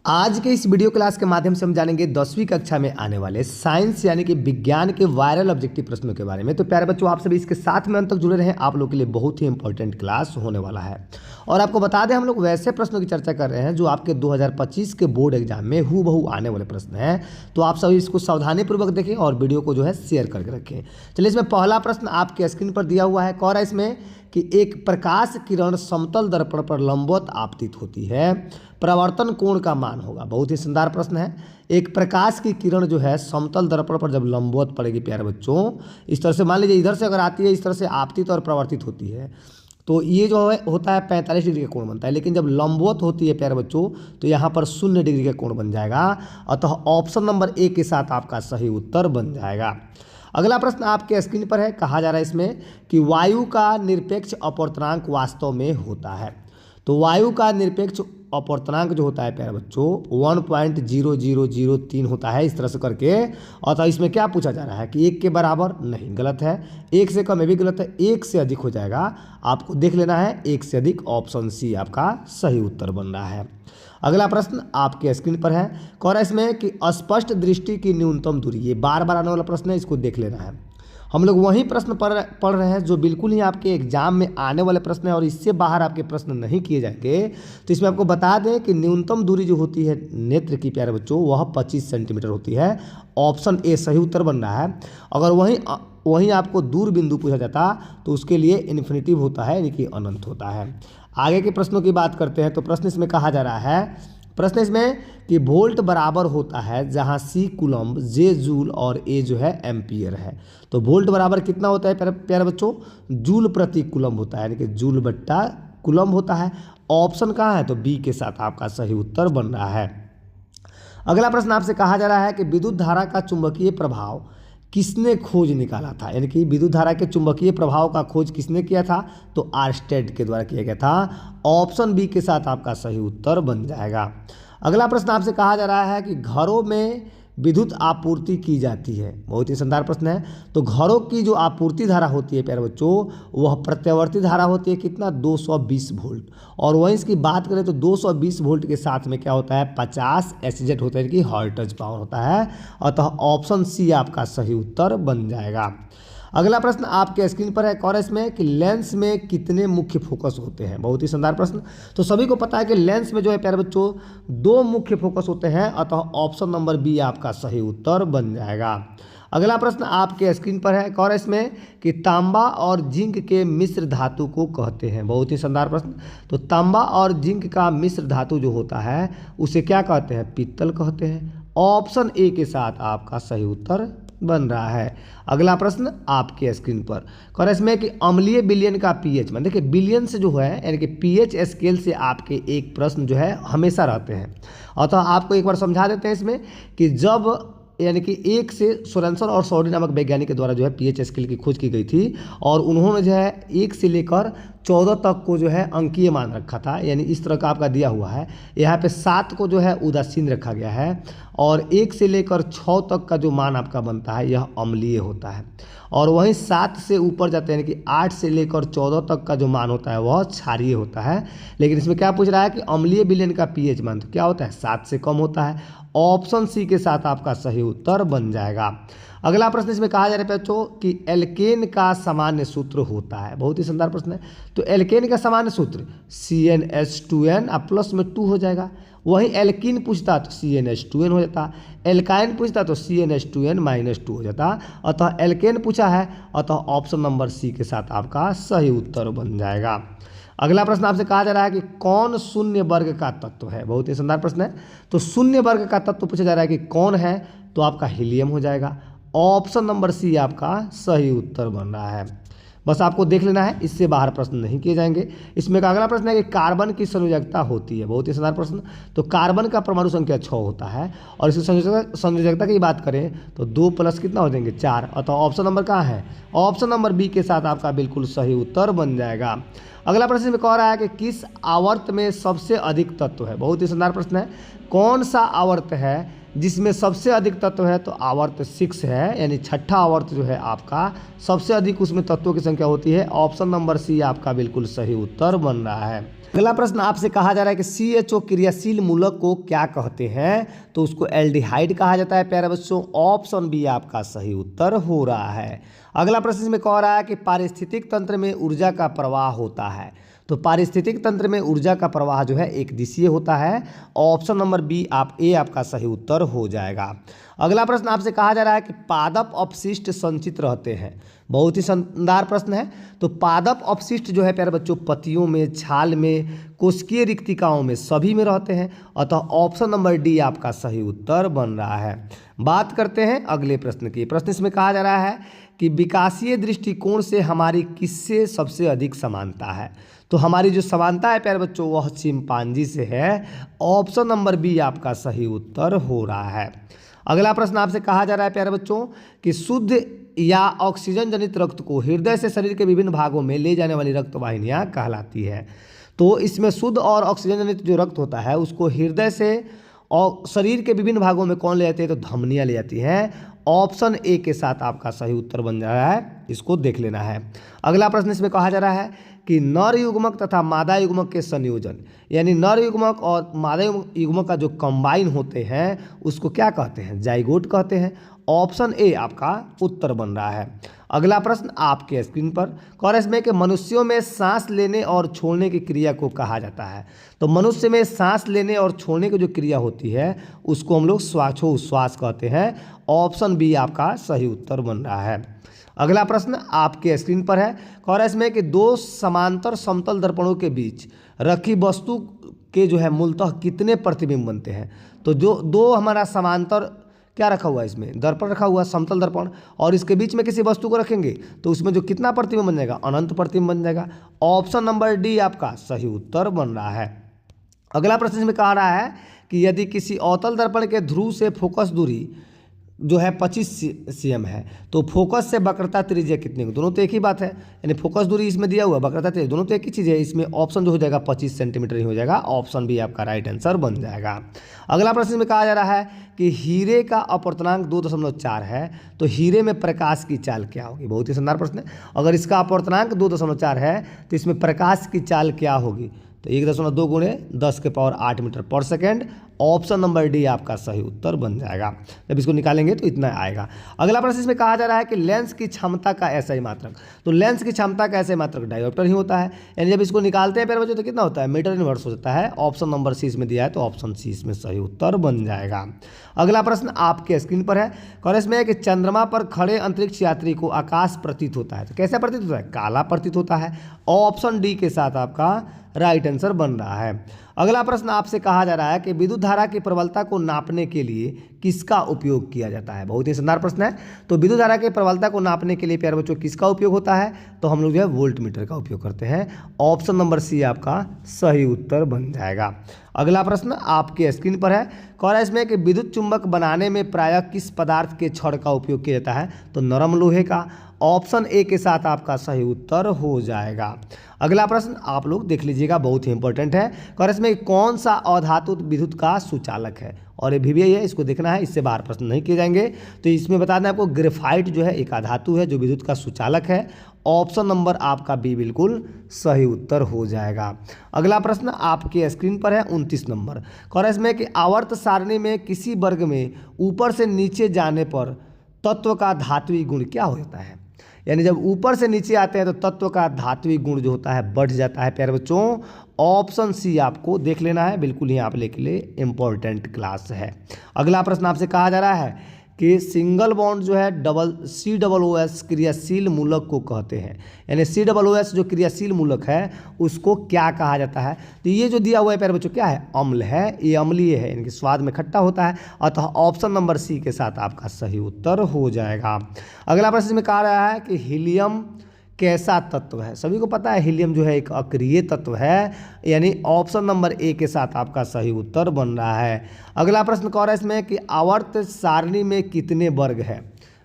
आज के इस वीडियो क्लास के माध्यम से हम जानेंगे 10वीं कक्षा में आने वाले साइंस यानी कि विज्ञान के वायरल ऑब्जेक्टिव प्रश्नों के बारे में। तो प्यारे बच्चों, आप सभी इसके साथ में अंत तक जुड़े रहें, आप लोग के लिए बहुत ही इंपॉर्टेंट क्लास होने वाला है। और आपको बता दें, हम लोग वैसे प्रश्नों की चर्चा कर रहे हैं जो आपके 2025 के बोर्ड एग्जाम में हूबहू आने वाले प्रश्न हैं। तो आप सभी इसको सावधानीपूर्वक देखें और वीडियो को जो है शेयर करके रखें। चलिए, इसमें पहला प्रश्न आपके स्क्रीन पर दिया हुआ है। कह रहा है इसमें कि एक प्रकाश किरण समतल दर्पण पर लंबवत आपतित होती है, परावर्तन कोण का मान होगा। बहुत ही शानदार प्रश्न है। एक प्रकाश की किरण जो है समतल दर्पण पर जब लंबवत पड़ेगी प्यारे बच्चों, इस तरह से मान लीजिए इधर से अगर आती है, इस तरह से आपतित और प्रवर्तित होती है, तो ये जो है होता है 45 डिग्री का कोण बनता है। लेकिन जब लंबवत होती है प्यारे बच्चों, तो यहाँ पर 0 डिग्री का कोण बन जाएगा। अतः ऑप्शन नंबर ए के साथ आपका सही उत्तर बन जाएगा। अगला प्रश्न आपके स्क्रीन पर है। कहा जा रहा है इसमें कि वायु का निरपेक्ष अपवर्तनांक वास्तव में होता है। तो वायु का निरपेक्ष अपवर्तनांक जो होता है प्यारे बच्चों 1.0003 होता है, इस तरह से करके। और तो इसमें क्या पूछा जा रहा है कि 1 के बराबर नहीं, गलत है। 1 से कम ये भी गलत है, 1 से अधिक हो जाएगा। आपको देख लेना है 1 से अधिक, ऑप्शन सी आपका सही उत्तर बन रहा है। अगला प्रश्न आपके स्क्रीन पर है। कह रहा है इसमें कि स्पष्ट दृष्टि की न्यूनतम दूरी, ये बार बार आने वाला प्रश्न है, इसको देख लेना है। हम लोग वही प्रश्न पढ़ रहे हैं जो बिल्कुल ही आपके एग्जाम में आने वाले प्रश्न है और इससे बाहर आपके प्रश्न नहीं किए जाएंगे। तो इसमें आपको बता दें कि न्यूनतम दूरी जो होती है नेत्र की प्यारे बच्चों, वह 25 सेंटीमीटर होती है। ऑप्शन ए सही उत्तर बन रहा है। अगर वहीं आपको दूर बिंदु पूछा जाता तो उसके लिए इन्फिनिटिव होता है, यानी कि अनंत होता है। आगे के प्रश्नों की बात करते हैं। तो प्रश्न इसमें कहा जा रहा है, प्रश्न इसमें कि वोल्ट बराबर होता है जहां सी कूलम्ब, जे जूल और ए जो है एम्पियर है। तो वोल्ट बराबर कितना होता है प्यारे बच्चों? जूल प्रति कूलम्ब होता है, यानी कि जूल बट्टा कूलम्ब होता है। ऑप्शन कहाँ है? तो बी के साथ आपका सही उत्तर बन रहा है। अगला प्रश्न आपसे कहा जा रहा है कि विद्युत धारा का चुंबकीय प्रभाव किसने खोज निकाला था, यानी कि विद्युत धारा के चुंबकीय प्रभाव का खोज किसने किया था? तो आर्स्टेड के द्वारा किया गया था। ऑप्शन बी के साथ आपका सही उत्तर बन जाएगा। अगला प्रश्न आपसे कहा जा रहा है कि घरों में विद्युत आपूर्ति की जाती है। बहुत ही शानदार प्रश्न है। तो घरों की जो आपूर्ति धारा होती है प्यारे बच्चों, वह प्रत्यावर्ती धारा होती है कितना? 220 वोल्ट। और वहीं इसकी बात करें तो 220 वोल्ट के साथ में क्या होता है? 50 एसजेट होता है, कि हर्ट्ज पावर होता है। अतः ऑप्शन सी आपका सही उत्तर बन जाएगा। अगला प्रश्न आपके स्क्रीन पर है। कह रहा है इसमें कि लेंस में कितने मुख्य फोकस होते हैं। बहुत ही शानदार प्रश्न। तो सभी को पता है कि लेंस में जो है प्यारे बच्चों 2 मुख्य फोकस होते हैं। अतः ऑप्शन नंबर बी आपका सही उत्तर बन जाएगा। अगला प्रश्न आपके स्क्रीन पर है। कह रहा है इसमें कि तांबा और जिंक के मिश्र धातु को कहते हैं। बहुत ही शानदार प्रश्न। तो तांबा और जिंक का मिश्र धातु जो होता है उसे क्या कहते हैं? पीतल कहते हैं। ऑप्शन ए के साथ आपका सही उत्तर बन रहा है। अगला प्रश्न आपके स्क्रीन पर। कह रहा है इसमें कि अम्लीय विलयन का पीएच, मान देखिए विलयन से जो है यानी कि पीएच स्केल से आपके एक प्रश्न जो है हमेशा रहते हैं। अतः आपको एक बार समझा देते हैं इसमें कि जब यानी कि 1 से सोरेनसन और सॉडी नामक वैज्ञानिक के द्वारा जो है पीएच स्केल की खोज की गई थी, और उन्होंने जो है 1 से लेकर 14 तक को जो है अंकीय मान रखा था, यानी इस तरह का आपका दिया हुआ है। यहाँ पे 7 को जो है उदासीन रखा गया है, और 1 से लेकर 6 तक का जो मान आपका बनता है यह अम्लीय होता है। और वहीं 7 से ऊपर जाते हैं, यानी कि 8 से लेकर 14 तक का जो मान होता है वह क्षारीय होता है। लेकिन इसमें क्या पूछ रहा है कि अम्लीय विलयन का पीएच मान तो क्या होता है? 7 से कम होता है। ऑप्शन सी के साथ आपका सही उत्तर बन जाएगा। अगला प्रश्न इसमें कहा जा रहा है बच्चों कि एल्केन का सामान्य सूत्र होता है। बहुत ही शानदार प्रश्न है। तो एल्केन का सामान्य सूत्र CnH2n अब प्लस में 2 हो जाएगा। वहीं एल्कीन पूछता तो CnH2n हो जाता। एल्काइन पूछता तो CnH2n-2 हो जाता। अतः एल्केन पूछा है, अतः ऑप्शन नंबर सी के साथ आपका सही उत्तर बन जाएगा। अगला प्रश्न आपसे कहा जा रहा है कि कौन शून्य वर्ग का तत्व है। बहुत ही शानदार प्रश्न है। तो शून्य वर्ग का तत्व पूछा जा रहा है कि कौन है, तो आपका हीलियम हो जाएगा। ऑप्शन नंबर सी आपका सही उत्तर बन रहा है। बस आपको देख लेना है, इससे बाहर प्रश्न नहीं किए जाएंगे। इसमें का अगला प्रश्न है कि कार्बन की संयोजकता होती है। बहुत ही शानदार प्रश्न। तो कार्बन का परमाणु संख्या 6 होता है, और इसकी संयोजकता की बात करें तो 2 प्लस कितना हो जाएंगे? 4। अतः ऑप्शन नंबर कहाँ है? ऑप्शन नंबर बी के साथ आपका बिल्कुल सही उत्तर बन जाएगा। अगला प्रश्न में कह रहा है कि किस आवर्त में सबसे अधिक तत्व है। बहुत ही शानदार प्रश्न है। कौन सा आवर्त है जिसमें सबसे अधिक तत्व है? तो आवर्त 6 है, यानी 6ठा आवर्त जो है आपका सबसे अधिक उसमें तत्वों की संख्या होती है। ऑप्शन नंबर सी आपका बिल्कुल सही उत्तर बन रहा है। अगला प्रश्न आपसे कहा जा रहा है कि CHO क्रियाशील मूलक को क्या कहते हैं, तो उसको एल्डिहाइड कहा जाता है प्यारे बच्चों। ऑप्शन बी आपका सही उत्तर हो रहा है। अगला प्रश्न इसमें कह रहा है कि पारिस्थितिक तंत्र में ऊर्जा का प्रवाह होता है, तो पारिस्थितिक तंत्र में ऊर्जा का प्रवाह जो है एक दिशीय होता है। ऑप्शन नंबर बी ए आपका सही उत्तर हो जाएगा। अगला प्रश्न आपसे कहा जा रहा है कि पादप अपशिष्ट संचित रहते हैं, बहुत ही शानदार प्रश्न है। तो पादप अपशिष्ट जो है प्यारे बच्चों पत्तियों में, छाल में, कोशिकीय रिक्तिकाओं में, सभी में रहते हैं, अतः ऑप्शन नंबर डी आपका सही उत्तर बन रहा है। बात करते हैं अगले प्रश्न की। प्रश्न इसमें कहा जा रहा है कि विकासीय दृष्टिकोण से हमारी किससे सबसे अधिक समानता है, तो हमारी जो समानता है प्यारे बच्चों वह चिंपांजी से है। ऑप्शन नंबर बी आपका सही उत्तर हो रहा है। अगला प्रश्न आपसे कहा जा रहा है प्यारे बच्चों कि शुद्ध या ऑक्सीजन जनित रक्त को हृदय से शरीर के विभिन्न भागों में ले जाने वाली रक्त वाहिनियाँ कहलाती है। तो इसमें शुद्ध और ऑक्सीजन जनित जो रक्त होता है उसको हृदय से और शरीर के विभिन्न भागों में कौन ले जाती है, तो धमनियाँ ले जाती हैं। ऑप्शन ए के साथ आपका सही उत्तर बन जा रहा है, इसको देख लेना है। अगला प्रश्न इसमें कहा जा रहा है कि नर युग्मक तथा मादा युग्मक के संयोजन, यानी नर युग्मक और मादा युग्मक का जो कंबाइन होते हैं उसको क्या कहते हैं, जाइगोट कहते हैं। ऑप्शन ए आपका उत्तर बन रहा है। अगला प्रश्न आपके स्क्रीन पर कॉरस में कि मनुष्यों में सांस लेने और छोड़ने की क्रिया को कहा जाता है, तो मनुष्य में सांस लेने और छोड़ने की जो क्रिया होती है उसको हम लोग श्वासोच्छ्वास कहते हैं। ऑप्शन बी आपका सही उत्तर बन रहा है। अगला प्रश्न आपके स्क्रीन पर है कॉरस में कि दो समांतर समतल दर्पणों के बीच रखी वस्तु के जो है मूलतः कितने प्रतिबिंब बनते हैं, तो जो दो हमारा समांतर क्या रखा हुआ है, इसमें दर्पण रखा हुआ है, समतल दर्पण, और इसके बीच में किसी वस्तु को रखेंगे तो उसमें जो कितना प्रतिबिंब बन जाएगा, अनंत प्रतिबिंब बन जाएगा। ऑप्शन नंबर डी आपका सही उत्तर बन रहा है। अगला प्रश्न इसमें कहा रहा है कि यदि किसी अवतल दर्पण के ध्रुव से फोकस दूरी जो है 25 cm है, तो फोकस से वक्रता त्रिज्या कितनी होगी, दोनों तो एक ही बात है, यानी फोकस दूरी इसमें दिया हुआ है, वक्रता त्रिज्या दोनों तो एक ही चीज़ है। इसमें ऑप्शन जो हो जाएगा 25 सेंटीमीटर ही हो जाएगा। ऑप्शन बी आपका राइट आंसर बन जाएगा। अगला प्रश्न में कहा जा रहा है कि हीरे का अपवर्तनांक 2.4 है, तो हीरे में प्रकाश की चाल क्या होगी, बहुत ही शानदार प्रश्न है। अगर इसका अपवर्तनांक 2.4 है तो इसमें प्रकाश की चाल क्या होगी, तो 1.2 गुणे 10⁸ मीटर पर सेकेंड। ऑप्शन नंबर डी आपका सही उत्तर बन जाएगा। जब इसको निकालेंगे तो इतना आएगा। अगला प्रश्न इसमें कहा जा रहा है कि लेंस की क्षमता का एसआई मात्रक, तो लेंस की क्षमता का एसआई मात्रक डायोप्टर ही होता है, यानी जब इसको निकालते हैं प्यारे बच्चों तो कितना होता है, मीटर इनवर्स हो जाता है। ऑप्शन नंबर सी इसमें दिया है, तो ऑप्शन सी इसमें सही उत्तर बन जाएगा। अगला प्रश्न आपके स्क्रीन पर है, कॉलेज में है कि चंद्रमा पर खड़े अंतरिक्ष यात्री को आकाश प्रतीत होता है, तो कैसा प्रतीत होता है, काला प्रतीत होता है। ऑप्शन डी के साथ आपका राइट आंसर बन रहा है। अगला प्रश्न आपसे कहा जा रहा है कि विद्युत धारा की प्रबलता को नापने के लिए किसका उपयोग किया जाता है, बहुत ही शानदार प्रश्न है। तो विद्युत धारा की प्रबलता को नापने के लिए प्यारे बच्चों किसका उपयोग होता है, तो हम लोग जो है वोल्ट मीटर का उपयोग करते हैं। ऑप्शन नंबर सी आपका सही उत्तर बन जाएगा। अगला प्रश्न आपके स्क्रीन पर है, कह रहा है इसमें कि विद्युत चुंबक बनाने में प्रायः किस पदार्थ के छड़ का उपयोग किया जाता है, तो नरम लोहे का। ऑप्शन ए के साथ आपका सही उत्तर हो जाएगा। अगला प्रश्न आप लोग देख लीजिएगा, बहुत ही इंपॉर्टेंट है। कह रहा है इसमें कौन सा अधातु विद्युत का सुचालक है, और ये भी है, इसको देखना है, इससे बाहर प्रश्न नहीं किए जाएंगे। तो इसमें बता दें आपको ग्रेफाइट जो है एक अधातु है जो विद्युत का सुचालक है। ऑप्शन नंबर आपका बी बिल्कुल सही उत्तर हो जाएगा। अगला प्रश्न आपके स्क्रीन पर है 29 नंबर। कह रहा है इसमें कि आवर्त सारणी में किसी वर्ग में ऊपर से नीचे जाने पर तत्व का धात्विक गुण क्या हो जाता है, यानी जब ऊपर से नीचे आते हैं तो तत्व का धात्विक गुण जो होता है बढ़ जाता है प्यारे बच्चों। ऑप्शन सी आपको देख लेना है, बिल्कुल ही आप के लिए इंपॉर्टेंट क्लास है। अगला प्रश्न आपसे कहा जा रहा है कि सिंगल बॉन्ड जो है COOS क्रियाशील मूलक को कहते हैं, यानी COOS जो क्रियाशील मूलक है उसको क्या कहा जाता है, तो ये जो दिया हुआ है प्यारे बच्चों क्या है, अम्ल है, ये अम्लीय है, यानी कि स्वाद में खट्टा होता है। अतः ऑप्शन नंबर सी के साथ आपका सही उत्तर हो जाएगा। अगला प्रश्न में कहा रहा है कि हीलियम कैसा तत्व है, सभी को पता है हीलियम जो है एक अक्रिय तत्व है, यानी ऑप्शन नंबर ए के साथ आपका सही उत्तर बन रहा है। अगला प्रश्न कह रहा है इसमें कि आवर्त सारणी में कितने वर्ग है,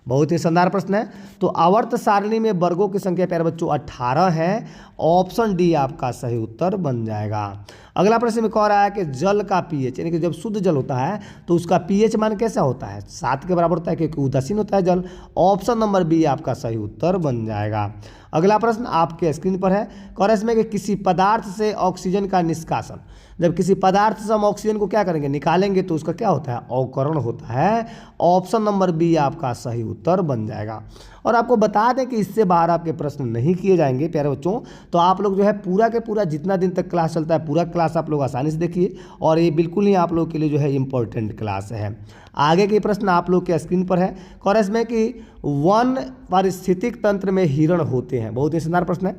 बहुत ही शानदार प्रश्न है। तो आवर्त सारणी में वर्गों की संख्या प्यारे बच्चों 18 है। ऑप्शन डी आपका सही उत्तर बन जाएगा। अगला प्रश्न में कह रहा है कि जल का पीएच, यानी कि जब शुद्ध जल होता है तो उसका पीएच मान कैसा होता है, 7 के बराबर होता है, क्योंकि उदासीन होता है जल। ऑप्शन नंबर बी आपका सही उत्तर बन जाएगा। अगला प्रश्न आपके स्क्रीन पर है, कह रहा है इसमें कि किसी पदार्थ से ऑक्सीजन का निष्कासन, जब किसी पदार्थ से हम ऑक्सीजन को क्या करेंगे, निकालेंगे, तो उसका क्या होता है, अवकरण होता है। ऑप्शन नंबर बी आपका सही उत्तर बन जाएगा। और आपको बता दें कि इससे बाहर आपके प्रश्न नहीं किए जाएंगे प्यारे बच्चों। तो आप लोग जो है पूरा के पूरा जितना दिन तक क्लास चलता है पूरा क्लास आप लोग आसानी से देखिए, और ये बिल्कुल ही आप लोग के लिए जो है इम्पोर्टेंट क्लास है। आगे के प्रश्न आप लोग के स्क्रीन पर है, और इसमें कि वन पारिस्थितिक तंत्र में हिरण होते हैं, बहुत ही शानदार प्रश्न है।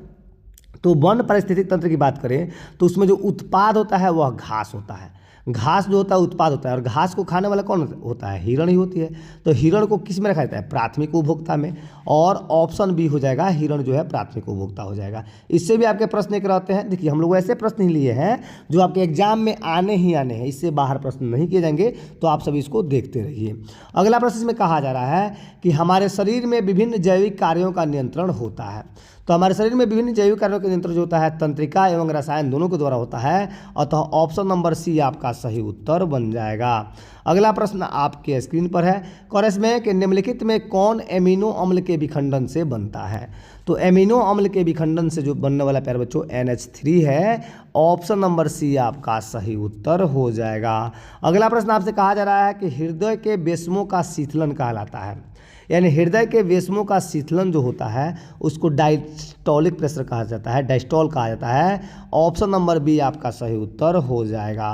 तो वन पारिस्थितिक तंत्र की बात करें तो उसमें जो उत्पाद होता है वह घास होता है। घास जो होता है उत्पाद होता है, और घास को खाने वाला कौन होता है, हिरण ही होती है। तो हिरण को किस में रखा जाता है, प्राथमिक उपभोक्ता में, और ऑप्शन बी हो जाएगा, हिरण जो है प्राथमिक उपभोक्ता हो जाएगा। इससे भी आपके प्रश्न एक रहते हैं। देखिए हम लोग ऐसे प्रश्न ही लिए हैं जो आपके एग्जाम में आने ही आने हैं, इससे बाहर प्रश्न नहीं किए जाएंगे, तो आप सभी इसको देखते रहिए। अगला प्रश्न इसमें कहा जा रहा है कि हमारे शरीर में विभिन्न जैविक कार्यों का नियंत्रण होता है। तो हमारे शरीर में विभिन्न जैविक कार्यों का नियंत्रण जो होता है तंत्रिका एवं रसायन दोनों के द्वारा होता है, अतः ऑप्शन नंबर सी आपका सही उत्तर बन जाएगा। अगला प्रश्न आपके स्क्रीन पर है, कॉरेस में कि निम्नलिखित में कौन एमिनो अम्ल के विखंडन से बनता है। तो एमिनो अम्ल के विखंडन से जो बनने वाला प्यारे बच्चों NH3 है। ऑप्शन नंबर सी आपका सही उत्तर हो जाएगा। अगला प्रश्न आपसे कहा जा रहा है कि हृदय के वेस्मों का शीतलन कहलाता है, यानी हृदय के वेस्मों का शीतलन जो होता है उसको डायस्टोलिक प्रेशर कहा जाता है, डायस्टोल कहा जाता है। ऑप्शन नंबर बी आपका सही उत्तर हो जाएगा।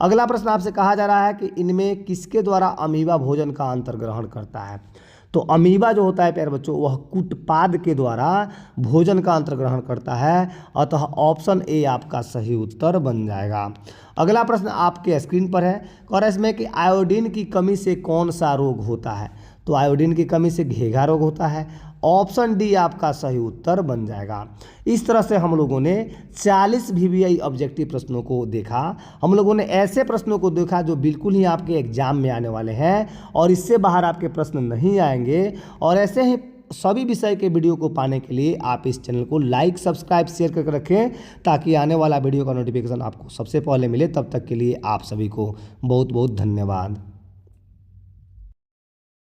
अगला प्रश्न आपसे कहा जा रहा है कि इनमें किसके द्वारा अमीबा भोजन का अंतर्ग्रहण करता है। तो अमीबा जो होता है प्यारे बच्चों वह कुटपाद के द्वारा भोजन का अंतर्ग्रहण करता है, अतः ऑप्शन ए आपका सही उत्तर बन जाएगा। अगला प्रश्न आपके स्क्रीन पर है, और इसमें कि आयोडीन की कमी से कौन सा रोग होता है। तो आयोडीन की कमी से घेघा रोग होता है। ऑप्शन डी आपका सही उत्तर बन जाएगा। इस तरह से हम लोगों ने 40 VBI ऑब्जेक्टिव प्रश्नों को देखा। हम लोगों ने ऐसे प्रश्नों को देखा जो बिल्कुल ही आपके एग्जाम में आने वाले हैं और इससे बाहर आपके प्रश्न नहीं आएंगे। और ऐसे ही सभी विषय के वीडियो को पाने के लिए आप इस चैनल को लाइक सब्सक्राइब शेयर करके रखें, ताकि आने वाला वीडियो का नोटिफिकेशन आपको सबसे पहले मिले। तब तक के लिए आप सभी को बहुत बहुत धन्यवाद।